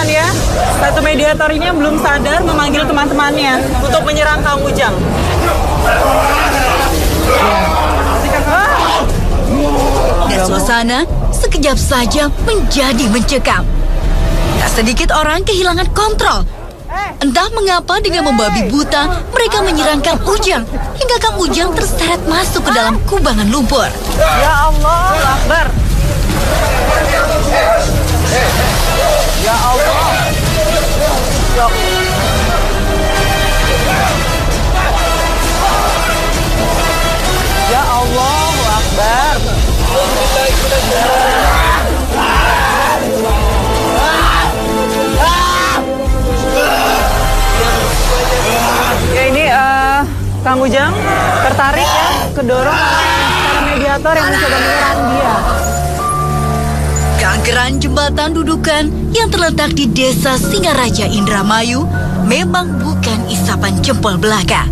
Ya, satu mediator ini yang belum sadar memanggil teman-temannya untuk menyerang Kang Ujang. Dan suasana sekejap saja menjadi mencekam. Tak sedikit orang kehilangan kontrol. Entah mengapa dengan membabi buta mereka menyerang Kang Ujang hingga Kang Ujang terseret masuk ke dalam kubangan lumpur. Ya Allah, Akbar. Ya Allah. Ya Allah, Akbar. Ya ini Kang Ujang tertarik ya, kedorong para mediator yang mencoba menyerang dia. Keangkeran jembatan dudukan yang terletak di desa Singaraja Indramayu memang bukan isapan jempol belaka.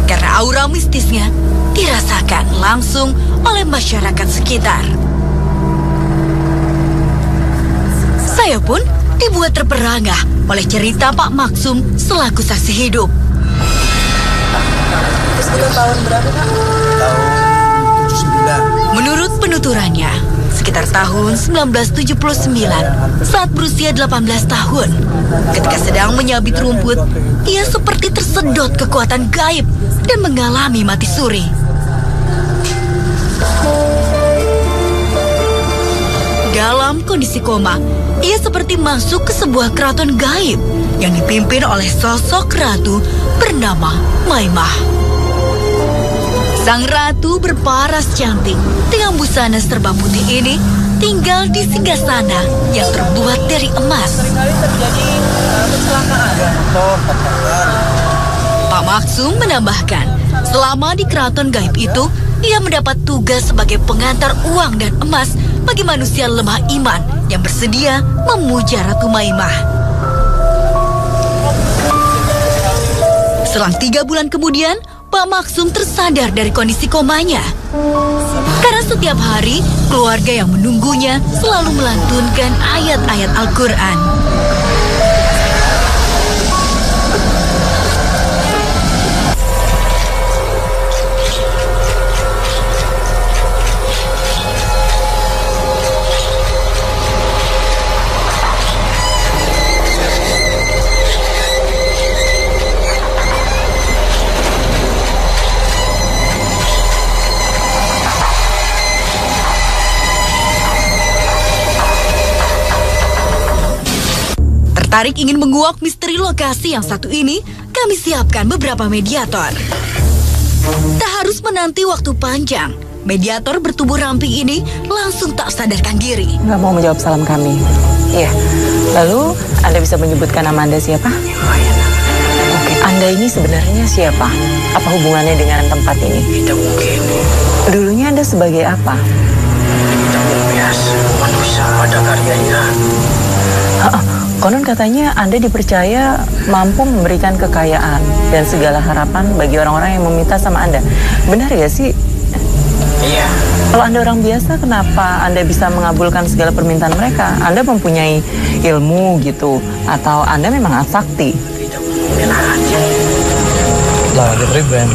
Karena aura mistisnya dirasakan langsung oleh masyarakat sekitar. Saya pun dibuat terperangah oleh cerita Pak Maksum selaku saksi hidup. Sekitar tahun berapa, Pak? Tahun 79. Menurut penuturannya, sekitar tahun 1979 saat berusia 18 tahun. Ketika sedang menyabit rumput, ia seperti tersedot kekuatan gaib dan mengalami mati suri. Dalam kondisi koma, ia seperti masuk ke sebuah keraton gaib yang dipimpin oleh sosok ratu bernama Maimah. Sang ratu berparas cantik dengan busana serba putih ini tinggal di singgasana yang terbuat dari emas. Seringkali terjadi kecelakaan. Pak Maksum menambahkan, selama di keraton gaib itu, ia mendapat tugas sebagai pengantar uang dan emas bagi manusia lemah iman yang bersedia memuja Ratu Maimah. Selang 3 bulan kemudian, Pak Maksum tersadar dari kondisi komanya. Karena setiap hari, keluarga yang menunggunya selalu melantunkan ayat-ayat Al-Quran. Tertarik ingin menguak misteri lokasi yang satu ini, kami siapkan beberapa mediator. Tak harus menanti waktu panjang, mediator bertubuh ramping ini langsung tak sadarkan diri. Nggak mau menjawab salam kami. Iya. Lalu, Anda bisa menyebutkan nama Anda siapa? Oke, Anda ini sebenarnya siapa? Apa hubungannya dengan tempat ini? Tidak mungkin. Dulunya Anda sebagai apa? Tidak biasa manusia pada karyanya. Konon katanya Anda dipercaya mampu memberikan kekayaan dan segala harapan bagi orang-orang yang meminta sama Anda. Benar ya sih? Iya. Kalau Anda orang biasa, kenapa Anda bisa mengabulkan segala permintaan mereka? Anda mempunyai ilmu gitu? Atau Anda memang sakti? Tidak melarati. Lah, riben.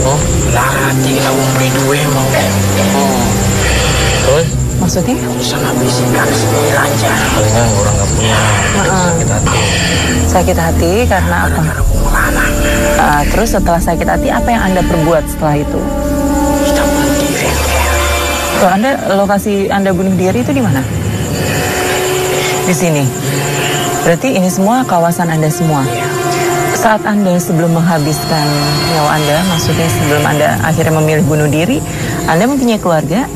Oh, larati kita beli duit mau. Oh. Terus? Maksudnya? Sana bisikan sembilan aja. Palingan orang nggak punya sakit hati. Sakit hati karena apa? Terus setelah sakit hati, apa yang Anda perbuat setelah itu? Kita bunuh diri. Loh, lokasi Anda bunuh diri itu di mana? Di sini. Berarti ini semua kawasan Anda semua. Saat Anda sebelum menghabiskan nyawa Anda, maksudnya sebelum Anda akhirnya memilih bunuh diri, Anda mempunyai keluarga?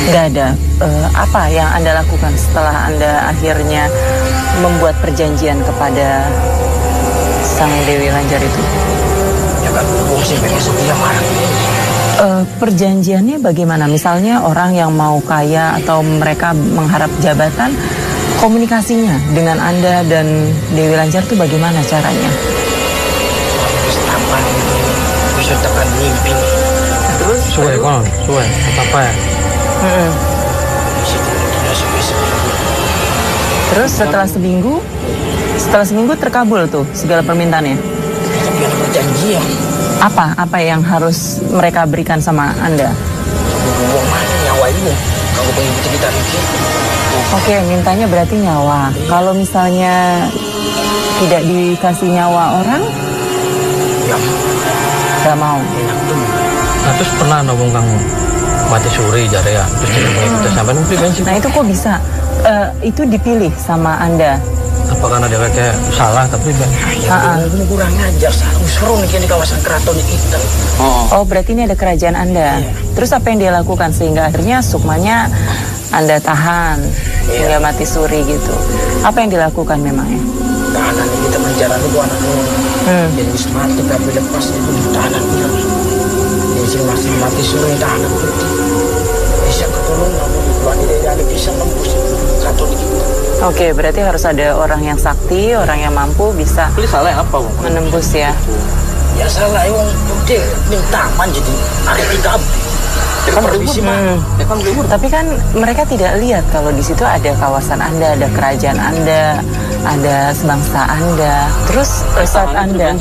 Nggak ada. Apa yang Anda lakukan setelah Anda akhirnya membuat perjanjian kepada sang Dewi Lanjar itu? Ya kan, wong sing pengen setia marah. Perjanjiannya bagaimana? Misalnya orang yang mau kaya atau mereka mengharap jabatan, komunikasinya dengan Anda dan Dewi Lanjar itu bagaimana caranya? Terus tapan, bisa tekan mimpi. Terus? Suwe kon, suwe. Apa ya? Terus setelah seminggu terkabul tuh segala permintaannya. Tapi ada perjanjian. Apa yang harus mereka berikan sama Anda? Wong mati nyawa ini. Kalau pengen cerita ini. Oke, mintanya berarti nyawa. Kalau misalnya tidak dikasih nyawa orang, Ya, gak mau. enak tuh. Nah terus pernah nabung kamu mati suri jare ya. Terus tidak mengikuti sampai nanti bensin. Nah itu kok bisa? Itu dipilih sama Anda. Apa karena dia kayak salah tapi ben. Ya, ini kurang ajar. Seru nih di kawasan keraton kita. Oh, berarti ini ada kerajaan Anda. Terus apa yang dia lakukan sehingga akhirnya Sukmanya Anda tahan hingga mati suri gitu? Apa yang dilakukan memangnya? Tahanan kita penjara itu anak jadi wis mati tapi lepas itu tahanan kita. Jadi masih mati suruh tahanan itu. Bisa ketolong namun wanita yang bisa nembus keraton kita. Oke, berarti harus ada orang yang sakti, orang yang mampu bisa Ini salah yang apa, Bang? menembus ya. Ya salah wong putih ning taman jadi arek kita. Tapi kan mereka tidak lihat kalau di situ ada kawasan Anda, ada kerajaan Anda, ada sebangsa Anda. Terus saat Anda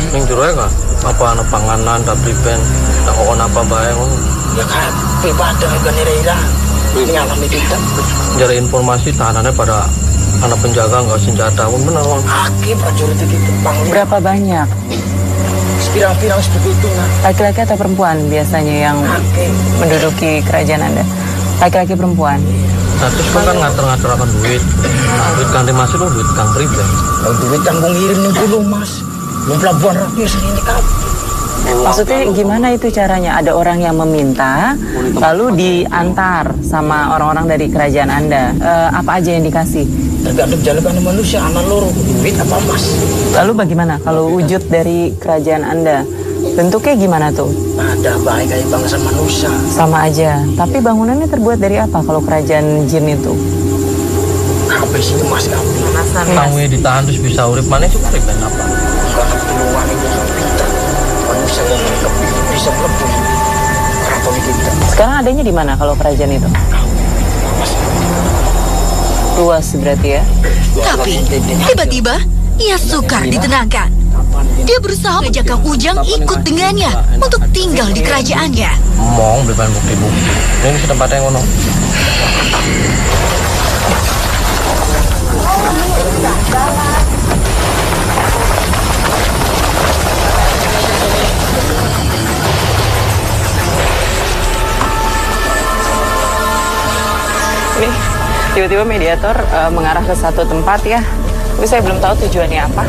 Ning jero ya kah? Apa ana panganan tak priben, tak on apa bae ngono. Ya kan pribadi kan ira ini alami kita. Jare informasi tahanannya pada anak penjaga nggak senjata pun benar Bang. Hakim prajurit kita panglima. berapa banyak? Pirang-pirang seperti itu nah. Laki-laki atau perempuan biasanya yang Hakim. menduduki kerajaan Anda? Laki-laki perempuan? Nah terus kan ngatur-ngatur akan duit. Nah, duit kang dimaksud lo duit kang priben. Kalau duit tanggung ngirim nih pulau mas. Belum pelabuhan rakyat sini kan. Maksudnya gimana itu caranya? Ada orang yang meminta, lalu diantar sama orang-orang dari kerajaan Anda. Apa aja yang dikasih? Tergantung jalan manusia, anak loro, duit apa mas? Lalu bagaimana kalau wujud dari kerajaan Anda? Bentuknya gimana tuh? Ada baik kayak bangsa manusia. Sama aja. Tapi bangunannya terbuat dari apa kalau kerajaan jin itu? Habis ini mas kami. Kamu ditahan terus bisa urip mana sih priben apa? Karena peluang itu kita. Manusia yang bisa melebur keraton kita. Sekarang adanya di mana kalau kerajaan itu? Luas berarti ya? Tapi tiba-tiba ia sukar ditenangkan. Dia berusaha mengajak Kang Ujang ikut dengannya untuk tinggal di kerajaannya. Mong beli bukti-bukti. Ini sudah tempatnya yang ngono. Nih, tiba-tiba mediator mengarah ke satu tempat ya. Tapi saya belum tahu tujuannya apa.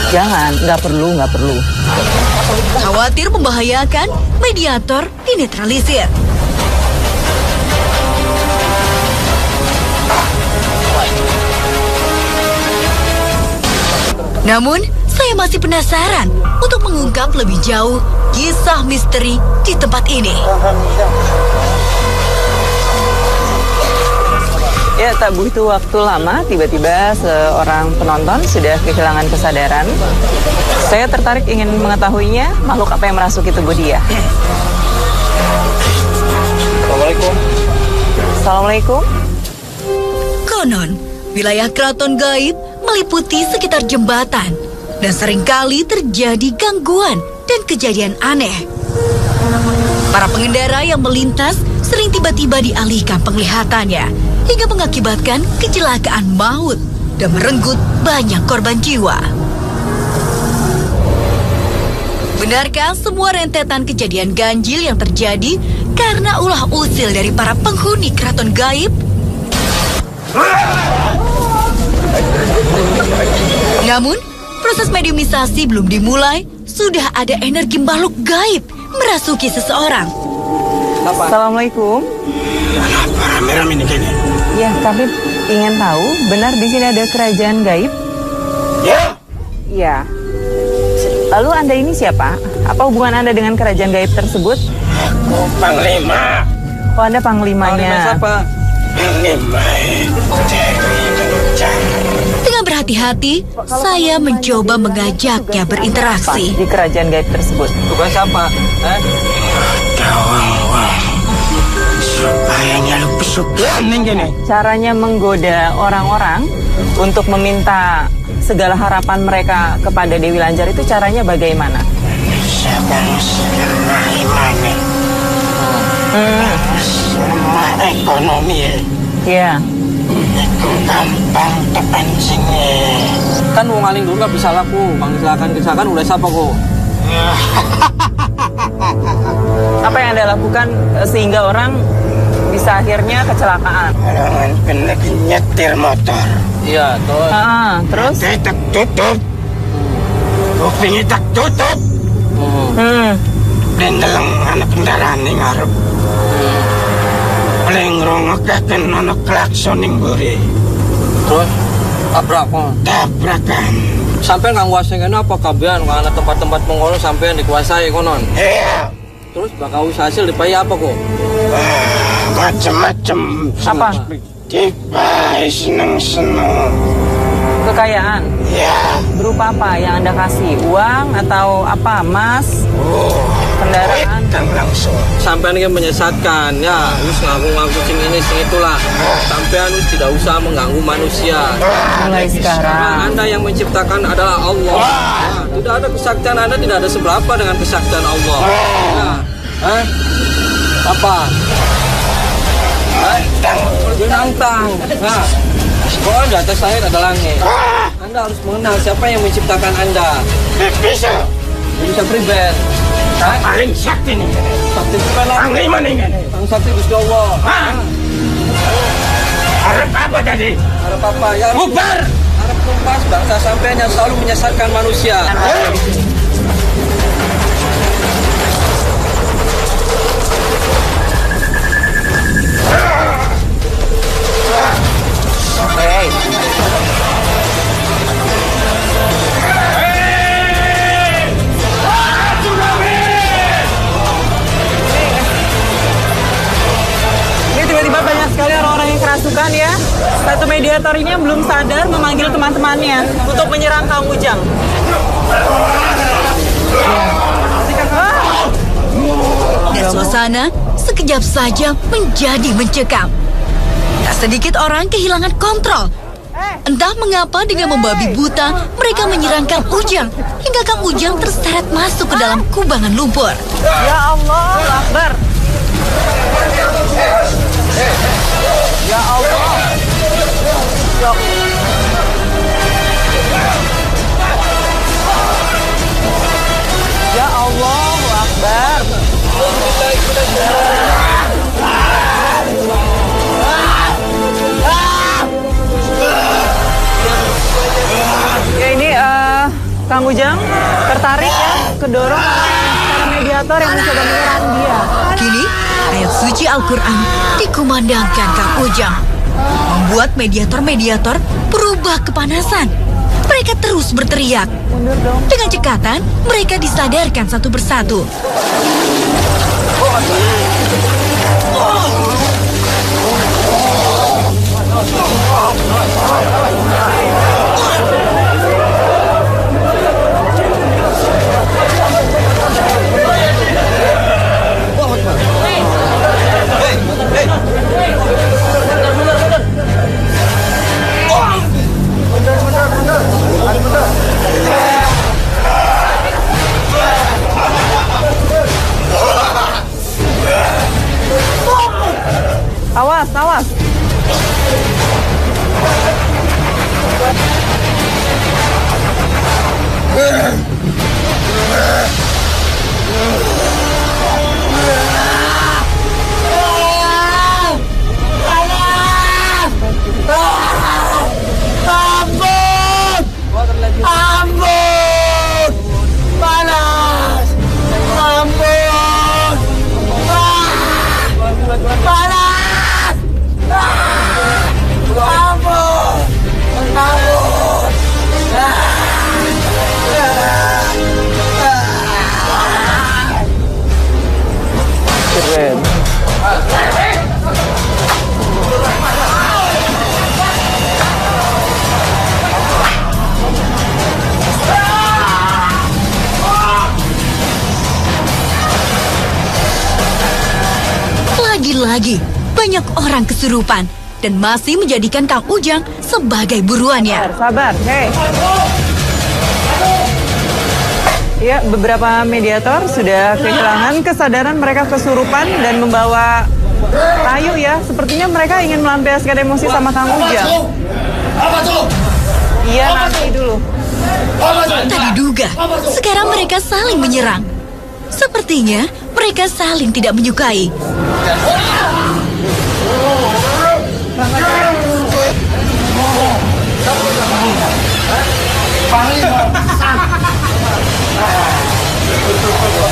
Jangan, nggak perlu. Khawatir membahayakan, mediator dinetralisir. Namun, saya masih penasaran untuk mengungkap lebih jauh kisah misteri di tempat ini. Ya, tak butuh waktu lama, tiba-tiba seorang penonton sudah kehilangan kesadaran. Saya tertarik ingin mengetahuinya, makhluk apa yang merasuki tubuh dia. Assalamualaikum. Assalamualaikum. Konon, wilayah keraton gaib meliputi sekitar jembatan dan seringkali terjadi gangguan dan kejadian aneh. Para pengendara yang melintas sering tiba-tiba dialihkan penglihatannya hingga mengakibatkan kecelakaan maut dan merenggut banyak korban jiwa. Benarkah semua rentetan kejadian ganjil yang terjadi karena ulah usil dari para penghuni keraton gaib? Namun, proses mediumisasi belum dimulai, sudah ada energi makhluk gaib merasuki seseorang. Assalamualaikum. Apa rame-rame ini kayaknya? Ya, kami ingin tahu, benar di sini ada kerajaan gaib? Ya. Iya. Lalu Anda ini siapa? Apa hubungan Anda dengan kerajaan gaib tersebut? Aku Panglima. Oh, Anda panglimanya. Panglima siapa? Panglima Dewi Kencang. Dengan berhati-hati, saya mencoba mengajaknya berinteraksi. Di kerajaan gaib tersebut. Tugas siapa? Dawang-wang. Supaya nyalu pesugihan nih gini. Caranya menggoda orang-orang untuk meminta segala harapan mereka kepada Dewi Lanjar itu caranya bagaimana? Sedang lemah imane. Lemah ekonomi. Iya. Itu gampang terpancingnya. Kan wong aling dulu gak bisa laku. Bang kecelakaan udah siapa kok? Apa yang Anda lakukan sehingga orang bisa akhirnya kecelakaan? Orang kan lagi nyetir motor. Iya, terus. Terus? Saya tak tutup. Kupingnya tak tutup. Dan dalam anak kendaraan yang ngarep. Paling ngerongokkan anak klakson yang beri. Terus tabrak kok. Tabrakan. Sampai nggak nguasain apa kabian karena tempat-tempat mengolong sampai yang dikuasai konon. Iya. Terus bakal usaha hasil dibayar apa kok? Macem-macem. Apa? Dibayar seneng-seneng. Kekayaan? Ya. Berupa apa yang Anda kasih? Uang atau apa? Emas? Kendaraan? Kan langsung. Sampai ini menyesatkan ya, harus ngaku-ngaku sing ini sing itulah. Sampai harus tidak usah mengganggu manusia. Mulai Karena sekarang. Anda yang menciptakan adalah Allah. Nah, tidak ada kesaktian Anda, tidak ada seberapa dengan kesaktian Allah. Nah, apa? Nantang. Nah, sekolah di atas langit ada langit. Anda harus mengenal siapa yang menciptakan Anda. Bisa. Bisa pribadi. Paling sakti nih. Sakti pribadi. Panglima nih. Sang sakti Gusti Allah. Harap apa tadi? Harap apa? Ya harap Bubar. harap tumpas bangsa sampean yang selalu menyesatkan manusia. Ini tiba-tiba banyak sekali orang-orang yang kerasukan ya. Satu mediator ini yang belum sadar memanggil teman-temannya untuk menyerang Kang Ujang. Dan suasana sekejap saja menjadi mencekam. Tak sedikit orang kehilangan kontrol. Entah mengapa dengan membabi buta, mereka menyerang Kang Ujang. Hingga Kang Ujang terseret masuk ke dalam kubangan lumpur. Ya Allah, Akbar. Ya Allah. Ya Ya Allah, Akbar. Ya ini Kang Ujang tertarik ya, kedorong para mediator yang mencoba menyerang dia. Kini, ayat suci Al-Quran dikumandangkan Kang Ujang. Membuat mediator-mediator berubah kepanasan. Mereka terus berteriak. Dengan cekatan, mereka disadarkan satu persatu. Awas, awas. lagi banyak orang kesurupan dan masih menjadikan Kang Ujang sebagai buruannya. Sabar, hei. Ya, beberapa mediator sudah kehilangan kesadaran, mereka kesurupan dan membawa kayu ya. Sepertinya mereka ingin melampiaskan emosi sama Kang Ujang. Iya, nanti dulu. Tak diduga, sekarang mereka saling menyerang. Sepertinya mereka saling tidak menyukai.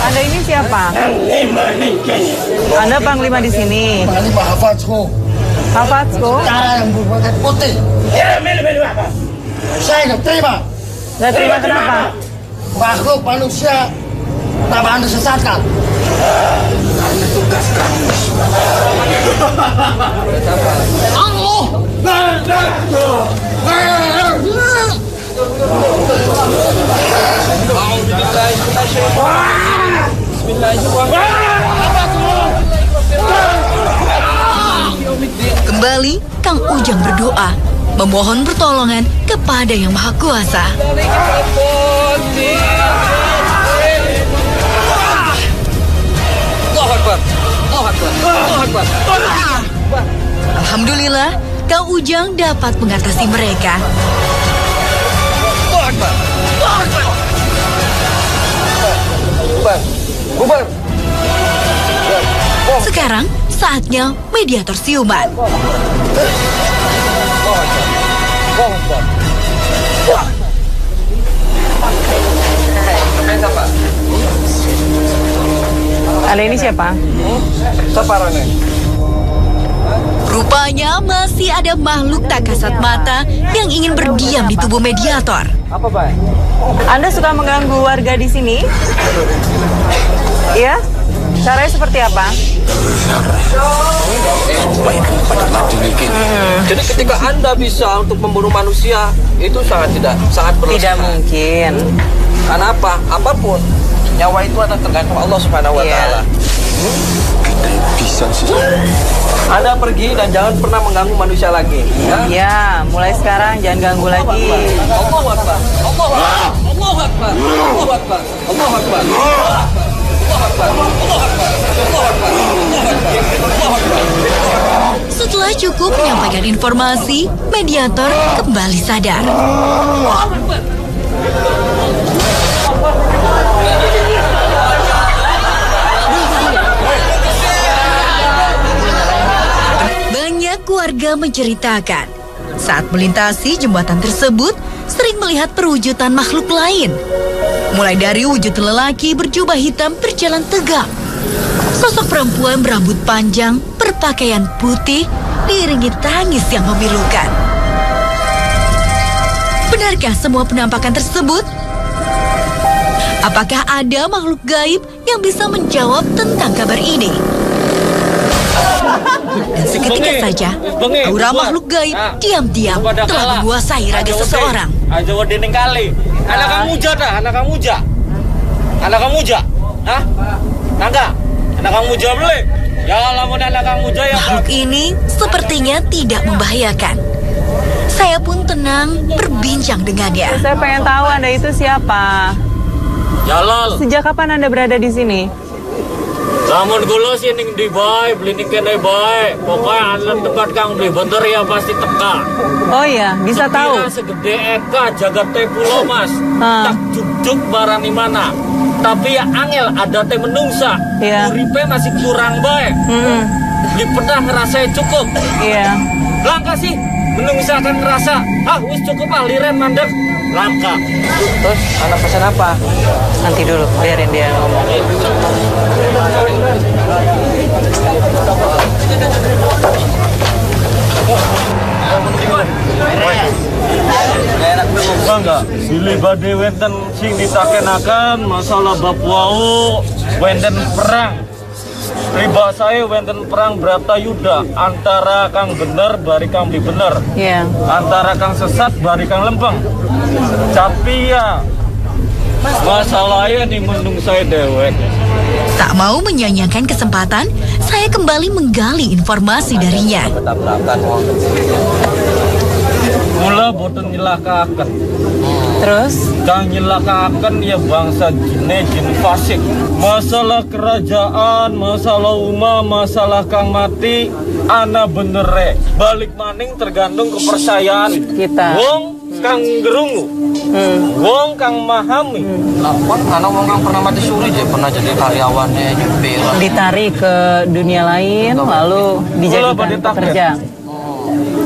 Anda ini siapa? Anda panglima di sini. Panglima Hafadzko. Hafadzko? Cara yang berpakaian putih. Saya nggak terima. Nggak terima kenapa? Makhluk manusia tak Anda sesatkan. Karena tugas kami. Allah. Kembali, Kang Ujang berdoa, memohon pertolongan kepada Yang Maha Kuasa. Alhamdulillah, Kang Ujang dapat mengatasi mereka. Sekarang saatnya mediator siuman. Anda ini siapa? Rupanya masih ada makhluk tak kasat mata yang ingin berdiam di tubuh mediator. Apa, Pak? Anda suka mengganggu warga di sini? Iya? Caranya seperti apa? Jadi ketika Anda bisa untuk membunuh manusia, itu sangat berlebihan. Tidak mungkin. Karena apa? Apapun nyawa itu adalah tergantung Allah Subhanahu wa taala. Bisa sih. Anda pergi dan jangan pernah mengganggu manusia lagi. Ya? Ya, mulai sekarang jangan ganggu lagi. Allahu Akbar. Allahu Akbar. Allahu Akbar. Allahu Akbar. Allahu Akbar. Setelah cukup menyampaikan informasi, mediator kembali sadar. Banyak warga menceritakan saat melintasi jembatan tersebut sering melihat perwujudan makhluk lain. Mulai dari wujud lelaki berjubah hitam berjalan tegak, sosok perempuan berambut panjang berpakaian putih diiringi tangis yang memilukan. Benarkah semua penampakan tersebut? Apakah ada makhluk gaib yang bisa menjawab tentang kabar ini? Dan seketika saja, aura makhluk gaib diam-diam telah menguasai raga seseorang. Aja wedening kali. Anak kamu dah, anak kamu ja. Anak kamu ja. Hah? Nangga. Anak kamu ja beli. Ya lamun anak kamu ja ya. Makhluk ini sepertinya tidak membahayakan. Saya pun tenang berbincang dengannya. Saya pengen tahu Anda itu siapa? Jalal. Sejak kapan Anda berada di sini? Lamun kula sih ning di bae, beli ning kene bae. Pokoknya anda tempat kang beli bener ya pasti teka. Oh iya, bisa tahu. Segede eka jagat teh pulau mas. Tak juk barang di mana. Tapi ya angel ada teh menungsa. Iya. Uripe masih kurang bae. Beli pernah ngerasa cukup. Iya. Langka sih menungsa akan ngerasa. Ah wis cukup ah liren mandek. Langka. Terus anak pesan apa? Nanti dulu, biarin dia ngomong. Bangga, silih badhe wenten sing ditakenaken masalah bab wau wenten perang. Peribahasane wenten perang Bratayuda antara kang bener bari kang beli bener. Iya. Antara kang sesat bari kang lempeng. Tapi ya masalahnya di mendung saya dewek. Tak mau menyia-nyiakan kesempatan, saya kembali menggali informasi darinya. Mula boten nyelakakan. Terus? Kang nyelakakan ya bangsa jin fasik. Masalah kerajaan, masalah masalah kang mati, ana bener balik maning tergantung kepercayaan Kita. Wong kang gerungu, wong kang mahami. Lapan anak wong kang pernah mati suri je pernah jadi karyawannya nyupir. Ditarik ke dunia lain, lalu dijadikan pekerja.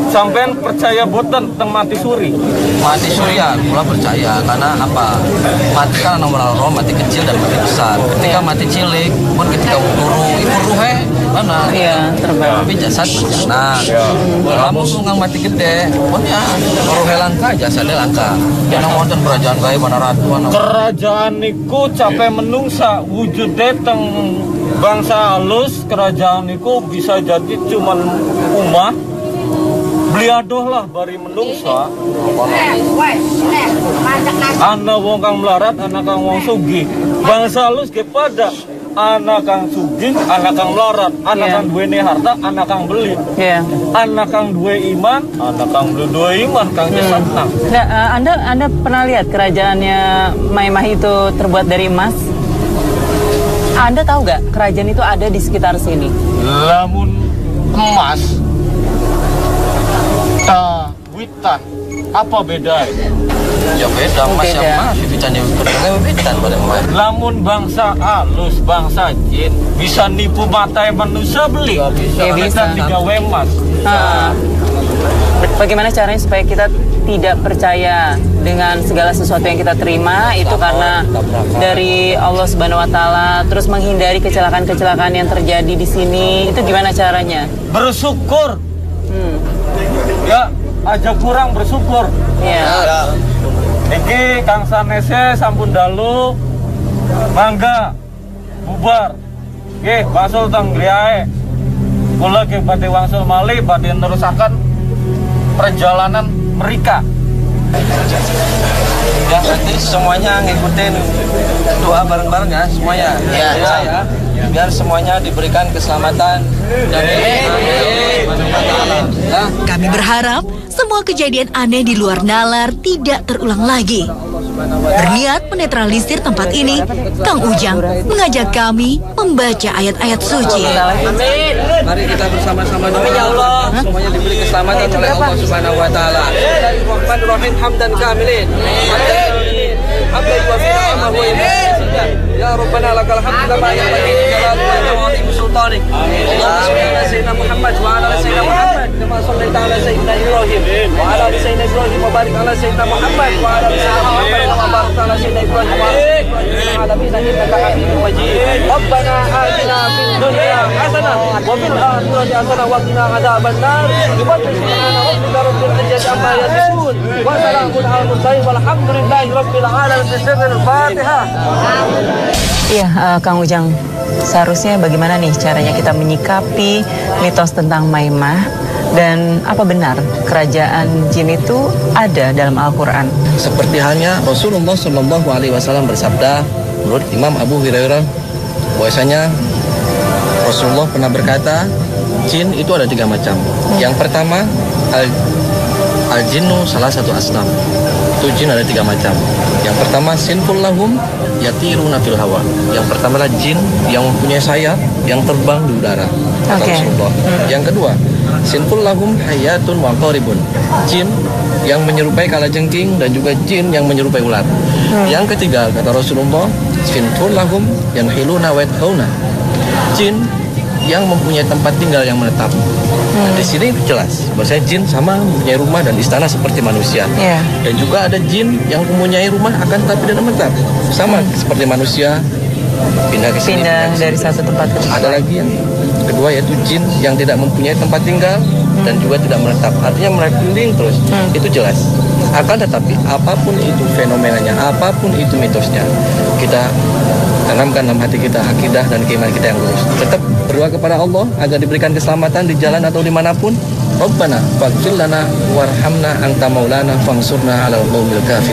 Sampean percaya boten tentang mati suri? Mati suri ya, pula percaya karena apa? Mati kan nomor roh, mati kecil dan mati besar. Ketika mati cilik, pun ketika turu, ibu ruhe mana? Iya, terbang. Tapi jasad berjana. Kalau kang mati gede, pun ya ruhe langka, jasadnya langka. Karena wonten kerajaan gaib mana ratu anak. Kerajaan niku capek menungsa wujudnya teng bangsa halus. Kerajaan niku bisa jadi cuman umah. Beliadoh lah bari menungsa. Ana wong kang melarat, anak kang wong sugih. Bangsa halus kepada anak kang sugih, anak kang melarat, anak kang duweni harta, anak kang beli. Anak kang duwe iman, anak kang duwe iman, kang jasatna. Nah, Anda pernah lihat kerajaannya Maimah itu terbuat dari emas? Anda tahu gak kerajaan itu ada di sekitar sini? Lamun emas witan, apa beda? Ya beda, emas yang emas, witannya witan pada emas. Lamun bangsa halus, bangsa jin bisa nipu mata manusia beli. Ya bisa. Digawe emas. Bagaimana caranya supaya kita tidak percaya dengan segala sesuatu yang kita terima itu karena dari Allah Subhanahu Wa Taala, terus menghindari kecelakaan-kecelakaan yang terjadi di sini, itu gimana caranya? Bersyukur. Ya, aja kurang bersyukur. Iya. Niki Kang Sanese sampun dalu, mangga bubar. Nggih, wasul teng griyae. Kula ge badhe wangsul malih badhe nerusaken perjalanan mereka. Ya nanti semuanya ngikutin doa bareng-bareng ya semuanya. Ya. Biar semuanya diberikan keselamatan dan Kami berharap semua kejadian aneh di luar nalar tidak terulang lagi. Berniat menetralisir tempat ini, Kang Ujang mengajak kami membaca ayat-ayat suci. Mari kita bersama-sama doa ya Allah, semuanya diberi keselamatan oleh Allah Subhanahu Wa Taala. Bismillahirrahmanirrahim. Hamdan kamilin. Hamdan wa ni'amahu ya Rabbana lakal hamdu kama yanbaghi li jalali wajhika wa sultanik. Allahumma sayyidina Muhammad wa ala sayyidina Muhammad kama shallaita ala sayyidina Ibrahim wa ala sayyidina Ibrahim wa barik ala sayyidina Muhammad wa ala sayyidina Muhammad kama barakta ala sayyidina Ibrahim wa ala sayyidina alamin innaka Hamidum Majid. Rabbana atina fid dunya hasanah wa fil akhirati hasanah wa qina adzabannar. Subhana rabbika rabbil izzati amma yasifun wa salamun alal mursalin walhamdulillahi rabbil alamin. Al-Fatihah. Iya, Kang Ujang, seharusnya bagaimana nih caranya kita menyikapi mitos tentang Maimah dan apa benar kerajaan jin itu ada dalam Al-Quran? Seperti halnya Rasulullah Shallallahu Alaihi Wasallam bersabda, menurut Imam Abu Hurairah, bahwasanya Rasulullah pernah berkata, jin itu ada 3 macam. Yang pertama, al-jinnu salah satu asnaf. Itu jin ada 3 macam. Yang pertama sinful lahum yatiruna fil hawa. Yang pertama adalah jin yang mempunyai sayap yang terbang di udara. Kata Rasulullah. Yang kedua, sinful lahum hayatun wa qaribun. Jin yang menyerupai kalajengking dan juga jin yang menyerupai ular. Yang ketiga kata Rasulullah, sinful lahum yanhiluna wa yadhauna. Jin yang mempunyai tempat tinggal yang menetap. Nah, di sini jelas bahwasanya jin sama mempunyai rumah dan istana seperti manusia. Dan juga ada jin yang mempunyai rumah akan tapi tidak menetap. Sama seperti manusia, pindah ke sini. Pindah dari satu tempat ke tempat. Ada lagi yang kedua yaitu jin yang tidak mempunyai tempat tinggal dan juga tidak menetap. Artinya berkeliling terus. Itu jelas. Akan tetapi apapun itu fenomenanya, apapun itu mitosnya, kita tanamkan dalam hati kita akidah dan keimanan kita yang lurus. Tetap berdoa kepada Allah agar diberikan keselamatan di jalan atau dimanapun. Rabbana faghfir lana warhamna anta maulana fansurna 'alal qaumil kafirin.